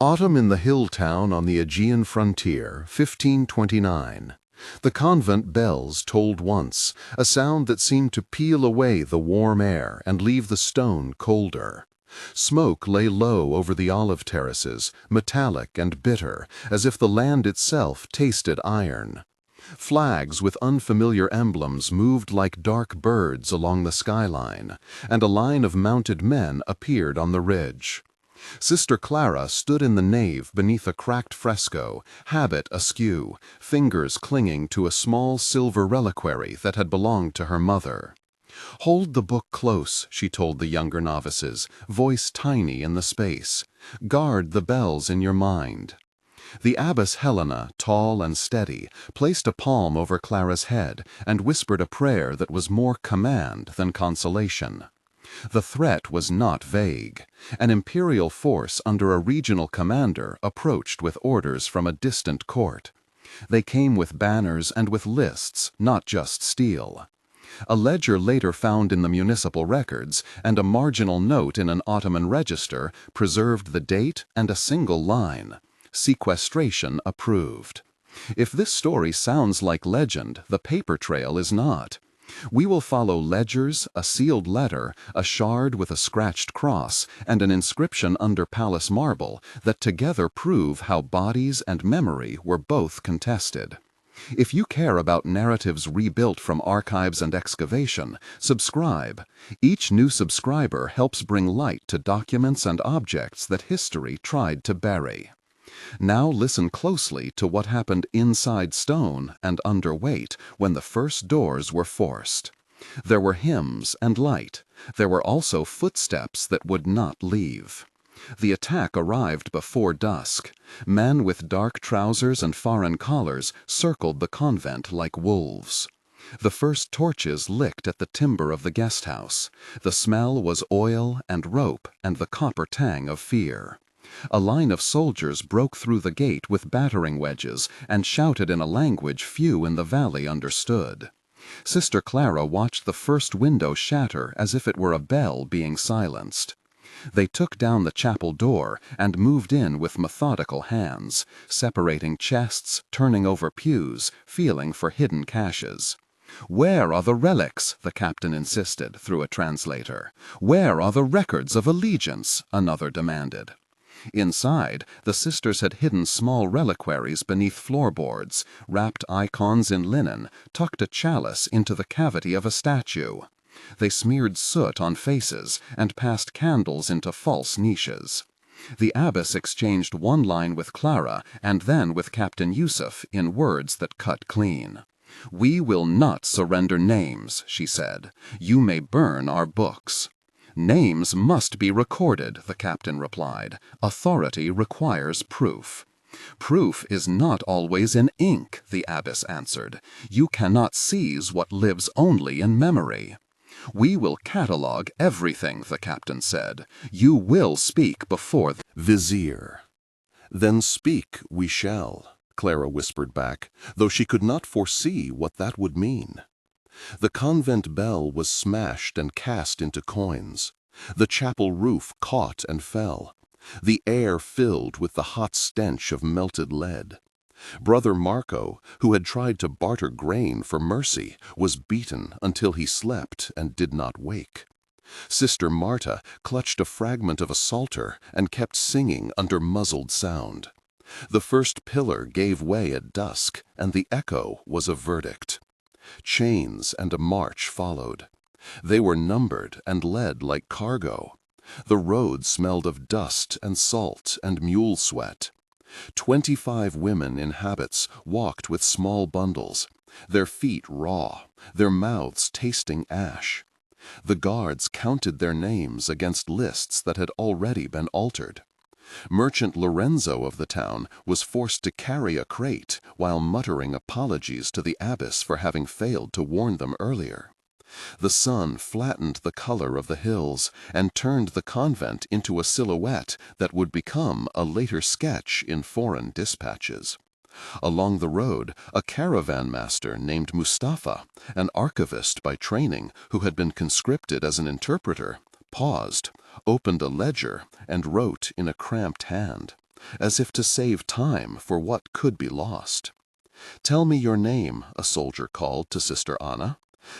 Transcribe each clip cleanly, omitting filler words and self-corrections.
Autumn in the hill town on the Aegean frontier, 1529. The convent bells tolled once, a sound that seemed to peel away the warm air and leave the stone colder. Smoke lay low over the olive terraces, metallic and bitter, as if the land itself tasted iron. Flags with unfamiliar emblems moved like dark birds along the skyline, and a line of mounted men appeared on the ridge. Sister Clara stood in the nave beneath a cracked fresco, habit askew, fingers clinging to a small silver reliquary that had belonged to her mother. "Hold the book close," she told the younger novices, voice tiny in the space. "Guard the bells in your mind." The abbess Helena, tall and steady, placed a palm over Clara's head and whispered a prayer that was more command than consolation. The threat was not vague. An imperial force under a regional commander approached with orders from a distant court. They came with banners and with lists, not just steel. A ledger later found in the municipal records and a marginal note in an Ottoman register preserved the date and a single line: "Sequestration approved." If this story sounds like legend, the paper trail is not. We will follow ledgers, a sealed letter, a shard with a scratched cross, and an inscription under palace marble that together prove how bodies and memory were both contested. If you care about narratives rebuilt from archives and excavation, subscribe. Each new subscriber helps bring light to documents and objects that history tried to bury. Now listen closely to what happened inside stone and under weight when the first doors were forced. There were hymns and light. There were also footsteps that would not leave. The attack arrived before dusk. Men with dark trousers and foreign collars circled the convent like wolves. The first torches licked at the timber of the guest house. The smell was oil and rope and the copper tang of fear. A line of soldiers broke through the gate with battering wedges and shouted in a language few in the valley understood. Sister Clara watched the first window shatter as if it were a bell being silenced. They took down the chapel door and moved in with methodical hands, separating chests, turning over pews, feeling for hidden caches. "Where are the relics?" the captain insisted through a translator. "Where are the records of allegiance?" another demanded. Inside, the sisters had hidden small reliquaries beneath floorboards, wrapped icons in linen, tucked a chalice into the cavity of a statue. They smeared soot on faces and passed candles into false niches. The abbess exchanged one line with Clara and then with Captain Yusuf in words that cut clean. "We will not surrender names," she said. "You may burn our books." "Names must be recorded," the captain replied. "Authority requires proof." "Proof is not always in ink," the abbess answered. "You cannot seize what lives only in memory." "We will catalogue everything," the captain said. "You will speak before the vizier." "Then speak we shall," Clara whispered back, though she could not foresee what that would mean. The convent bell was smashed and cast into coins. The chapel roof caught and fell. The air filled with the hot stench of melted lead. Brother Marco, who had tried to barter grain for mercy, was beaten until he slept and did not wake. Sister Marta clutched a fragment of a psalter and kept singing under muzzled sound. The first pillar gave way at dusk, and the echo was a verdict. Chains and a march followed. They were numbered and led like cargo. The road smelled of dust and salt and mule sweat. 25 women in habits walked with small bundles, their feet raw, their mouths tasting ash. The guards counted their names against lists that had already been altered. Merchant Lorenzo of the town was forced to carry a crate while muttering apologies to the abbess for having failed to warn them earlier. The sun flattened the color of the hills and turned the convent into a silhouette that would become a later sketch in foreign dispatches. Along the road, a caravan master named Mustafa, an archivist by training who had been conscripted as an interpreter, paused, opened a ledger, and wrote in a cramped hand. as if to save time for what could be lost. "Tell me your name," a soldier called to Sister Anna.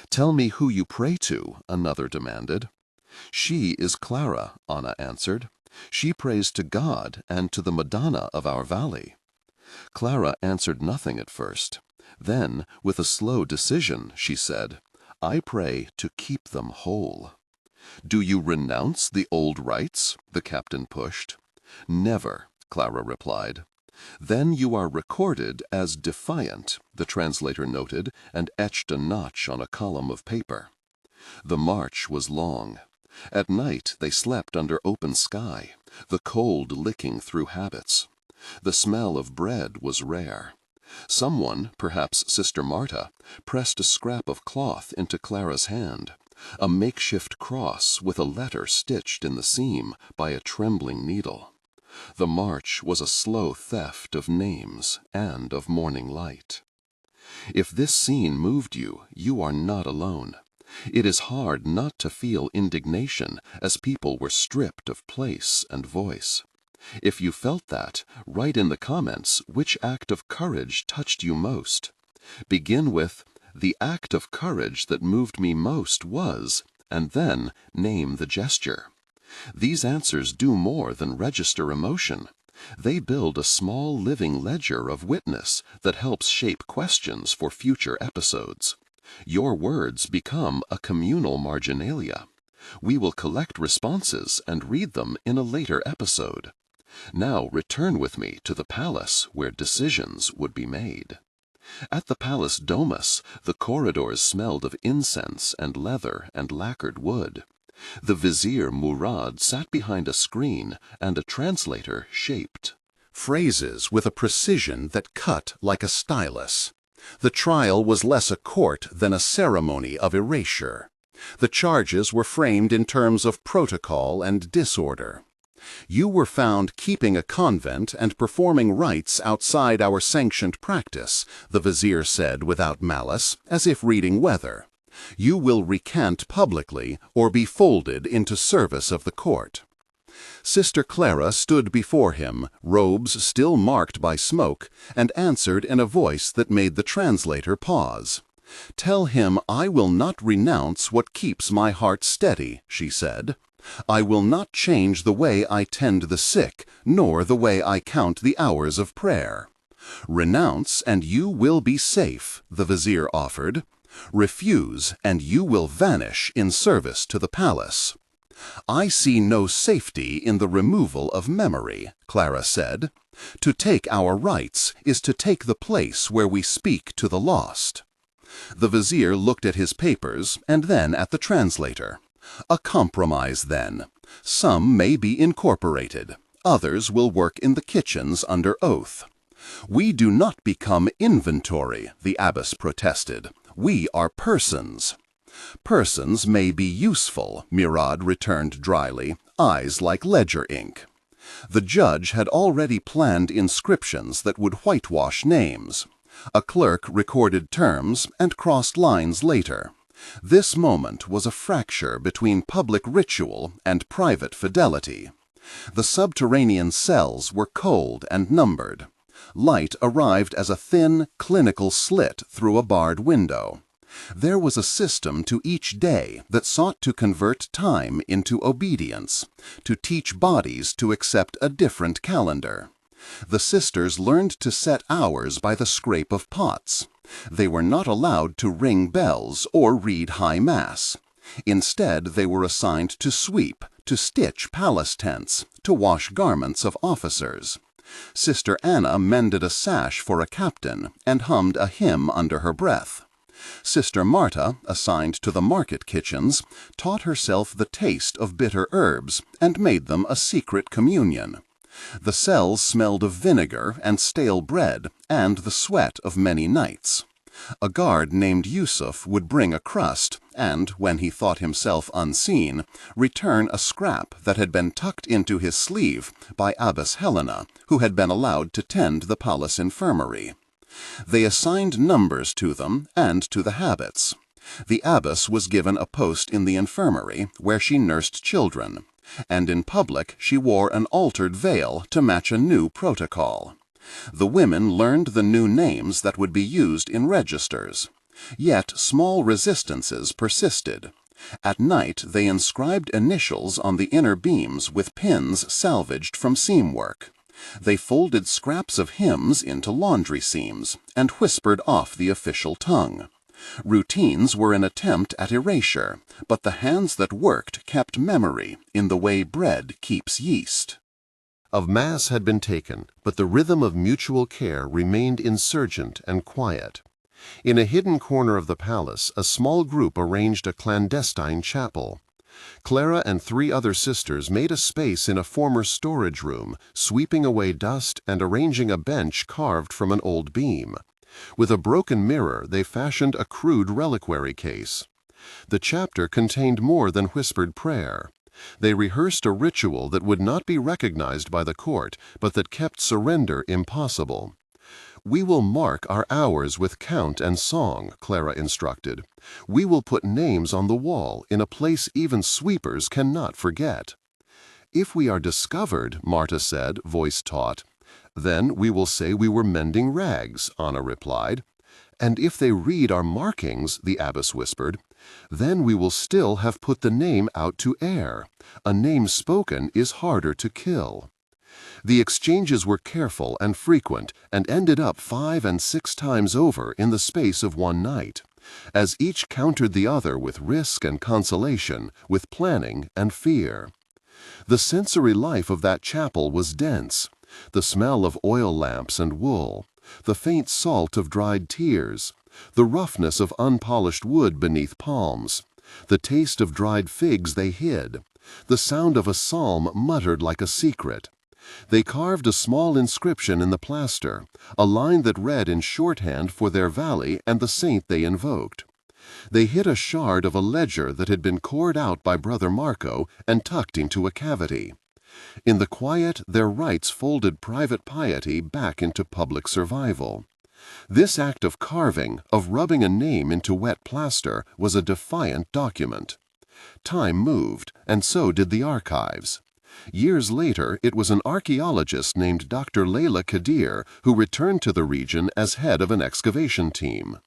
"Tell me who you pray to," another demanded. "She is Clara," Anna answered. "She prays to God and to the Madonna of our valley." Clara answered nothing at first. Then, with a slow decision, she said, "I pray to keep them whole." "Do you renounce the old rites?" the captain pushed. "Never," Clara replied. "Then you are recorded as defiant," the translator noted and etched a notch on a column of paper. The march was long. At night they slept under open sky, the cold licking through habits. The smell of bread was rare. Someone, perhaps Sister Marta, pressed a scrap of cloth into Clara's hand, a makeshift cross with a letter stitched in the seam by a trembling needle. The march was a slow theft of names and of morning light. If this scene moved you, you are not alone. It is hard not to feel indignation as people were stripped of place and voice. If you felt that, write in the comments which act of courage touched you most. Begin with, "The act of courage that moved me most was," and then name the gesture. These answers do more than register emotion. They build a small living ledger of witness that helps shape questions for future episodes. Your words become a communal marginalia. We will collect responses and read them in a later episode. Now return with me to the palace where decisions would be made. At the palace domus, the corridors smelled of incense and leather and lacquered wood. The vizier Murad sat behind a screen, and a translator shaped phrases with a precision that cut like a stylus. The trial was less a court than a ceremony of erasure. The charges were framed in terms of protocol and disorder. "You were found keeping a convent and performing rites outside our sanctioned practice," the vizier said without malice, as if reading weather. "You will recant publicly or be folded into service of the court." Sister Clara stood before him, robes still marked by smoke, and answered in a voice that made the translator pause. "Tell him I will not renounce what keeps my heart steady," she said. "I will not change the way I tend the sick, nor the way I count the hours of prayer." "Renounce, and you will be safe," the vizier offered. "Refuse, and you will vanish in service to the palace." "I see no safety in the removal of memory," Clara said. "To take our rights is to take the place where we speak to the lost." The vizier looked at his papers and then at the translator. "A compromise, then. Some may be incorporated. Others will work in the kitchens under oath." "We do not become inventory," the abbess protested. "We are persons." "Persons may be useful," Murad returned dryly, eyes like ledger ink. The judge had already planned inscriptions that would whitewash names. A clerk recorded terms and crossed lines later. This moment was a fracture between public ritual and private fidelity. The subterranean cells were cold and numbered. Light arrived as a thin, clinical slit through a barred window. There was a system to each day that sought to convert time into obedience, to teach bodies to accept a different calendar. The sisters learned to set hours by the scrape of pots. They were not allowed to ring bells or read high mass. Instead, they were assigned to sweep, to stitch palace tents, to wash garments of officers. Sister Anna mended a sash for a captain and hummed a hymn under her breath. Sister Marta, assigned to the market kitchens, taught herself the taste of bitter herbs and made them a secret communion. The cells smelled of vinegar and stale bread and the sweat of many nights. A guard named Yusuf would bring a crust and, when he thought himself unseen, return a scrap that had been tucked into his sleeve by Abbess Helena, who had been allowed to tend the palace infirmary. They assigned numbers to them and to the habits. The abbess was given a post in the infirmary where she nursed children. and in public she wore an altered veil to match a new protocol. The women learned the new names that would be used in registers. Yet small resistances persisted. At night they inscribed initials on the inner beams with pins salvaged from seam work. They folded scraps of hymns into laundry seams and whispered off the official tongue. Routines were an attempt at erasure, but the hands that worked kept memory in the way bread keeps yeast. Of Mass had been taken, but the rhythm of mutual care remained insurgent and quiet. In a hidden corner of the palace, a small group arranged a clandestine chapel. Clara and 3 other sisters made a space in a former storage room, sweeping away dust and arranging a bench carved from an old beam. With a broken mirror, they fashioned a crude reliquary case. The chapter contained more than whispered prayer. They rehearsed a ritual that would not be recognized by the court, but that kept surrender impossible. "We will mark our hours with count and song," Clara instructed. "We will put names on the wall in a place even sweepers cannot forget." "If we are discovered," Marta said, voice taut. "Then we will say we were mending rags," Anna replied. "And if they read our markings," the abbess whispered, "then we will still have put the name out to air. A name spoken is harder to kill." The exchanges were careful and frequent and ended up 5 and 6 times over in the space of one night, as each countered the other with risk and consolation, with planning and fear. The sensory life of that chapel was dense. The smell of oil lamps and wool, the faint salt of dried tears, the roughness of unpolished wood beneath palms, the taste of dried figs they hid, the sound of a psalm muttered like a secret. They carved a small inscription in the plaster, a line that read in shorthand for their valley and the saint they invoked. They hid a shard of a ledger that had been cored out by Brother Marco and tucked into a cavity. In the quiet, their rites folded private piety back into public survival. This act of carving, of rubbing a name into wet plaster, was a defiant document. Time moved, and so did the archives. Years later, it was an archaeologist named Dr. Leila Kadir who returned to the region as head of an excavation team.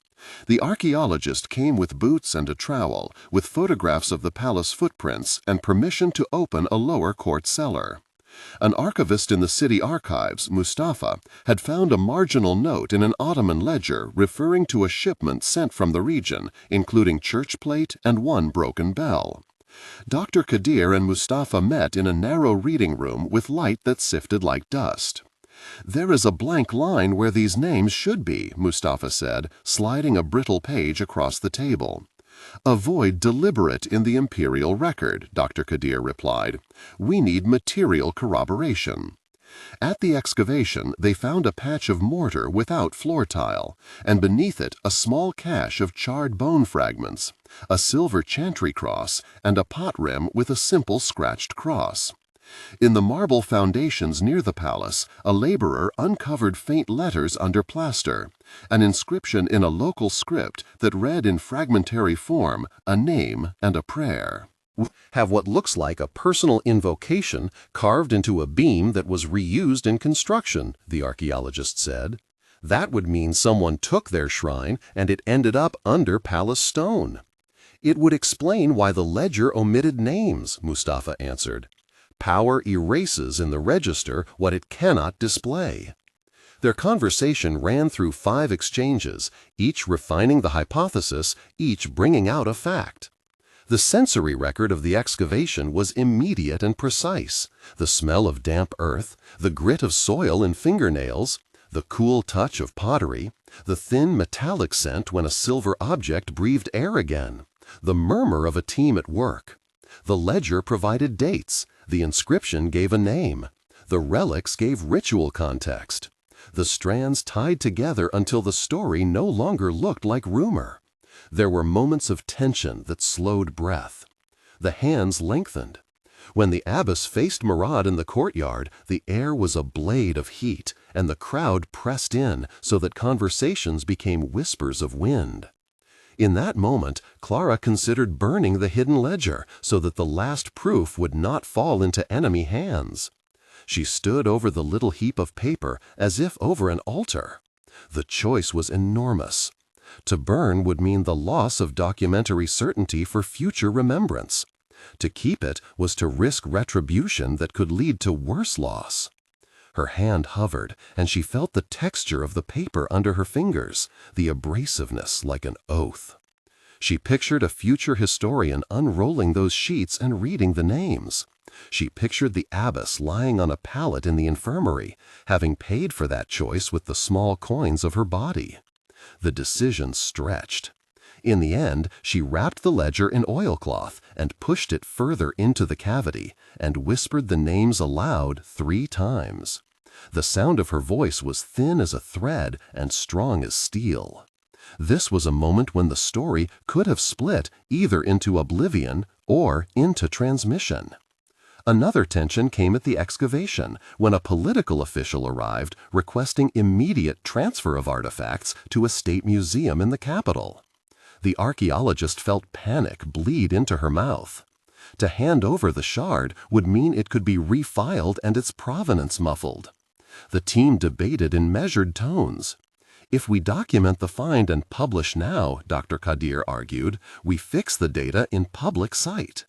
The archaeologist came with boots and a trowel, with photographs of the palace footprints and permission to open a lower court cellar. An archivist in the city archives, Mustafa, had found a marginal note in an Ottoman ledger referring to a shipment sent from the region, including church plate and one broken bell. Dr. Kadir and Mustafa met in a narrow reading room with light that sifted like dust. "There is a blank line where these names should be," Mustafa said, sliding a brittle page across the table. "A void deliberate in the imperial record," Dr. Kadir replied. "We need material corroboration." At the excavation, they found a patch of mortar without floor tile, and beneath it a small cache of charred bone fragments, a silver chantry cross, and a pot rim with a simple scratched cross. In the marble foundations near the palace, a laborer uncovered faint letters under plaster, an inscription in a local script that read in fragmentary form a name and a prayer. "Have what looks like a personal invocation carved into a beam that was reused in construction," the archaeologist said. "That would mean someone took their shrine and it ended up under palace stone." "It would explain why the ledger omitted names," Mustafa answered. "Power erases in the register what it cannot display." Their conversation ran through 5 exchanges, each refining the hypothesis, each bringing out a fact. The sensory record of the excavation was immediate and precise. The smell of damp earth, the grit of soil in fingernails, the cool touch of pottery, the thin metallic scent when a silver object breathed air again, the murmur of a team at work. The ledger provided dates, the inscription gave a name, the relics gave ritual context. The strands tied together until the story no longer looked like rumor. There were moments of tension that slowed breath. The hands lengthened. When the abbess faced Murad in the courtyard, the air was a blade of heat, and the crowd pressed in so that conversations became whispers of wind. In that moment, Clara considered burning the hidden ledger so that the last proof would not fall into enemy hands. She stood over the little heap of paper as if over an altar. The choice was enormous. To burn would mean the loss of documentary certainty for future remembrance. To keep it was to risk retribution that could lead to worse loss. Her hand hovered, and she felt the texture of the paper under her fingers, the abrasiveness like an oath. She pictured a future historian unrolling those sheets and reading the names. She pictured the abbess lying on a pallet in the infirmary, having paid for that choice with the small coins of her body. The decision stretched. In the end, she wrapped the ledger in oilcloth and pushed it further into the cavity and whispered the names aloud 3 times. The sound of her voice was thin as a thread and strong as steel. This was a moment when the story could have split either into oblivion or into transmission. Another tension came at the excavation, when a political official arrived requesting immediate transfer of artifacts to a state museum in the capital. The archaeologist felt panic bleed into her mouth. To hand over the shard would mean it could be refiled and its provenance muffled. The team debated in measured tones. If we document the find and publish now, Dr. Kadir argued, we fix the data in public sight.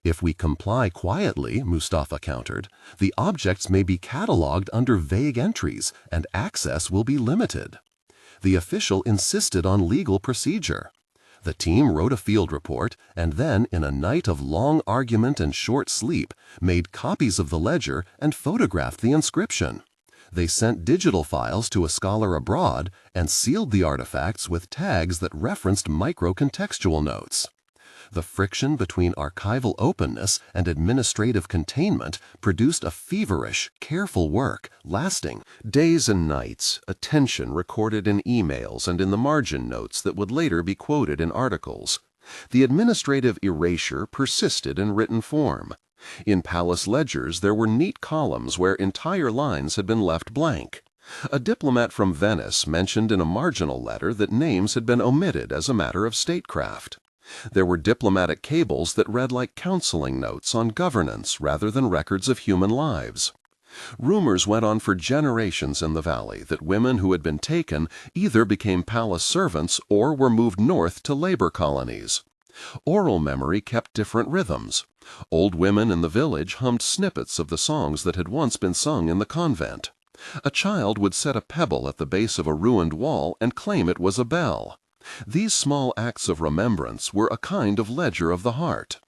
If we comply quietly, Mustafa countered, the objects may be catalogued under vague entries and access will be limited. The official insisted on legal procedure. The team wrote a field report and then, in a night of long argument and short sleep, made copies of the ledger and photographed the inscription. They sent digital files to a scholar abroad and sealed the artifacts with tags that referenced micro-contextual notes. The friction between archival openness and administrative containment produced a feverish, careful work lasting days and nights, a tension recorded in emails and in the margin notes that would later be quoted in articles. The administrative erasure persisted in written form. In palace ledgers there were neat columns where entire lines had been left blank. A diplomat from Venice mentioned in a marginal letter that names had been omitted as a matter of statecraft. There were diplomatic cables that read like counseling notes on governance rather than records of human lives. Rumors went on for generations in the valley that women who had been taken either became palace servants or were moved north to labor colonies. Oral memory kept different rhythms. Old women in the village hummed snippets of the songs that had once been sung in the convent. A child would set a pebble at the base of a ruined wall and claim it was a bell. These small acts of remembrance were a kind of ledger of the heart.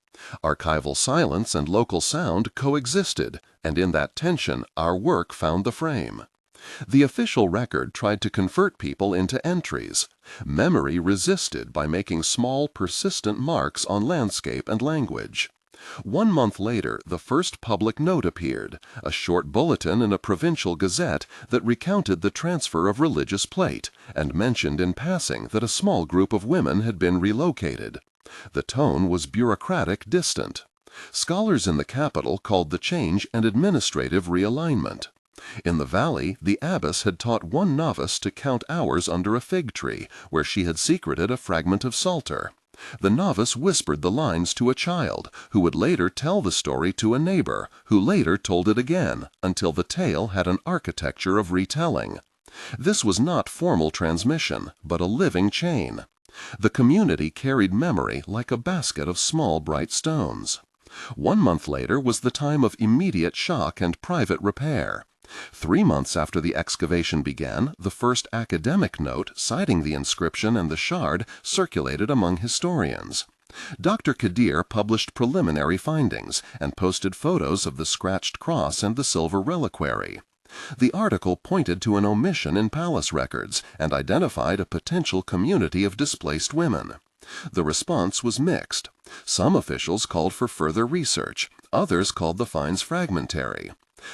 Archival silence and local sound coexisted, and in that tension our work found the frame. The official record tried to convert people into entries. Memory resisted by making small, persistent marks on landscape and language. 1 month later, the first public note appeared, a short bulletin in a provincial gazette that recounted the transfer of religious plate, and mentioned in passing that a small group of women had been relocated. The tone was bureaucratic, distant. Scholars in the capital called the change an administrative realignment. In the valley, the abbess had taught one novice to count hours under a fig tree, where she had secreted a fragment of psalter. The novice whispered the lines to a child, who would later tell the story to a neighbor, who later told it again, until the tale had an architecture of retelling. This was not formal transmission, but a living chain. The community carried memory like a basket of small bright stones. 1 month later was the time of immediate shock and private repair. 3 months after the excavation began, the first academic note citing the inscription and the shard circulated among historians. Dr. Kadir published preliminary findings and posted photos of the scratched cross and the silver reliquary. The article pointed to an omission in palace records and identified a potential community of displaced women. The response was mixed. Some officials called for further research, others called the finds fragmentary.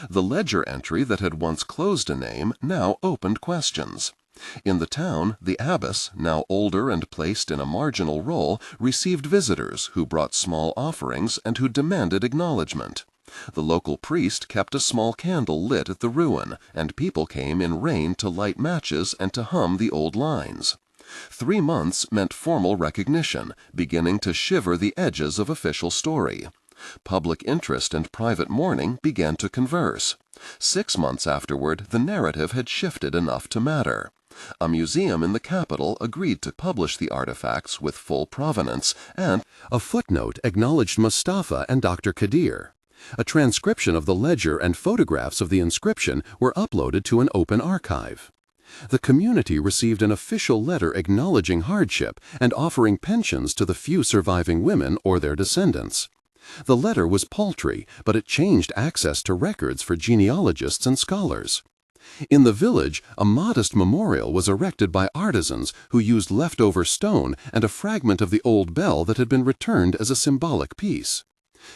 The ledger entry that had once closed a name now opened questions. In the town, the abbess, now older and placed in a marginal role, received visitors who brought small offerings and who demanded acknowledgement. The local priest kept a small candle lit at the ruin, and people came in rain to light matches and to hum the old lines. 3 months meant formal recognition, beginning to shiver the edges of official story. Public interest and private mourning began to converse. 6 months afterward, the narrative had shifted enough to matter. A museum in the capital agreed to publish the artifacts with full provenance, and a footnote acknowledged Mustafa and Dr. Kadir. A transcription of the ledger and photographs of the inscription were uploaded to an open archive. The community received an official letter acknowledging hardship and offering pensions to the few surviving women or their descendants. The letter was paltry, but it changed access to records for genealogists and scholars. In the village, a modest memorial was erected by artisans who used leftover stone and a fragment of the old bell that had been returned as a symbolic piece.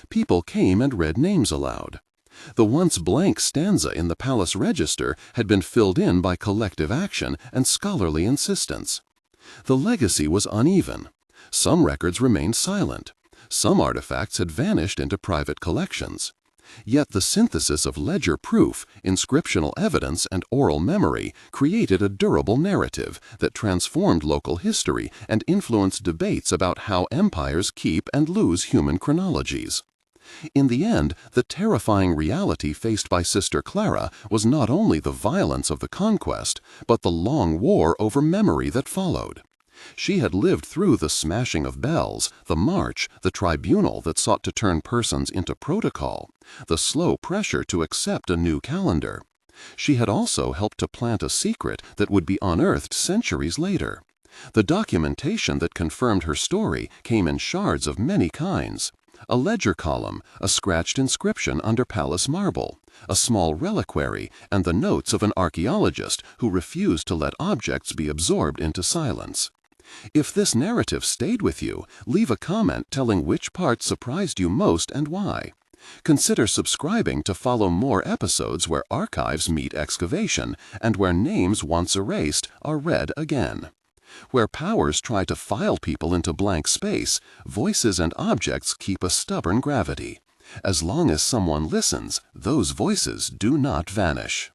People came and read names aloud. The once blank stanza in the palace register had been filled in by collective action and scholarly insistence. The legacy was uneven. Some records remained silent. Some artifacts had vanished into private collections. Yet the synthesis of ledger proof, inscriptional evidence, and oral memory created a durable narrative that transformed local history and influenced debates about how empires keep and lose human chronologies. In the end, the terrifying reality faced by Sister Clara was not only the violence of the conquest, but the long war over memory that followed. She had lived through the smashing of bells, the march, the tribunal that sought to turn persons into protocol, the slow pressure to accept a new calendar. She had also helped to plant a secret that would be unearthed centuries later. The documentation that confirmed her story came in shards of many kinds. A ledger column, a scratched inscription under palace marble, a small reliquary, and the notes of an archaeologist who refused to let objects be absorbed into silence. If this narrative stayed with you, leave a comment telling which part surprised you most and why. Consider subscribing to follow more episodes where archives meet excavation and where names once erased are read again. Where powers try to file people into blank space, voices and objects keep a stubborn gravity. As long as someone listens, those voices do not vanish.